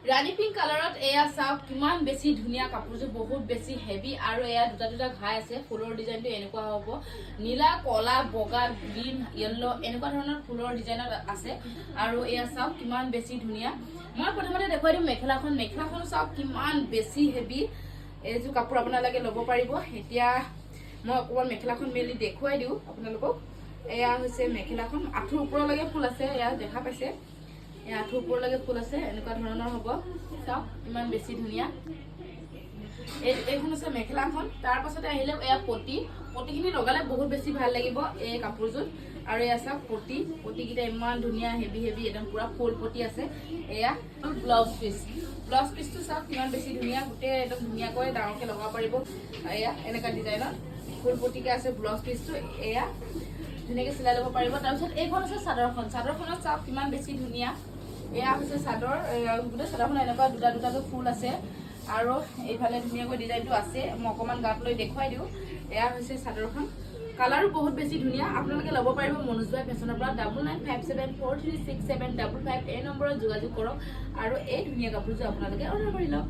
ৰাণী pink কালাৰত এয়া চাওক কিমান বেছি ধুনীয়া কাপোৰযোৰ বহুত বেছি হেভি আৰু এয়া দুটা ঘাই আছে ফুলৰ ডিজাইনটো এনেকুৱা হ'ব নীলা কলা বগা গ্ৰীণ য়েল্লো এনেকুৱা ধৰণৰ ফুলৰ ডিজাইনত আছে আৰু এয়া চাওক কিমান বেছি ধুনীয়া মই প্ৰথমতে দেখুৱাই দিম মেখেলাখন চাওক কিমান বেছি হেভি এইযোৰ কাপোৰ আপোনালোকে ল'ব পাৰিব এতিয়া মই অকণমান মেখেলাখন মেলি দেখুৱাই দিওঁ আপোনালোকক এয়া হৈছে মেখেলাখন আঁঠুৰ ওপৰলৈকে ফুল আছে এয়া দেখা পাইছে আঁঠুৰ ওপৰলৈকে ফুল আছে এনেকুৱা ধৰণৰ হ'ব চাওক ইমান বেছি ধুনীয়া এইখন আছে মেখেলাখন তাৰ পাছতে আহিলে এয়া পটিখিনি লগালে বহুত বেছি ভাল লাগিব এই কাপোৰযোৰ আৰু এয়া চাওক পটিকেইটা ইমান ধুনীয়া হেভি একদম পুৰা ফুল পটি আছে এয়া ব্লাউজ পিচটো চাওক কিমান বেছি ধুনীয়া গোটেই একদম ধুনীয়াকৈ ডাঙৰকৈ লগাব পাৰিব এয়া এনেকুৱা ডিজাইনত ফুল পটিকে আছে ব্লাউজ পিচটো এয়া ধুনীয়াকৈ চিলাই ল'ব পাৰিব তাৰপিছত এইখন আছে চাদৰখনত চাওক কিমান বেছি ধুনীয়া এয়া হৈছে চাদৰ গোটেই চাদৰখন এনেকুৱা দুটাকৈ ফুল আছে আৰু এইফালে ধুনীয়াকৈ ডিজাইনটো আছে মই অকণমান গাত লৈ দেখুৱাই দিওঁ এয়া হৈছে চাদৰখন কালাৰো বহুত বেছি ধুনীয়া আপোনালোকে ল'ব পাৰিব মনোজ ভাই ফেশ্বনৰ পৰা 9957436755 এই নম্বৰত যোগাযোগ কৰক আৰু এই ধুনীয়া কাপোৰযোৰ আপোনালোকে অৰ্ডাৰ কৰি লওক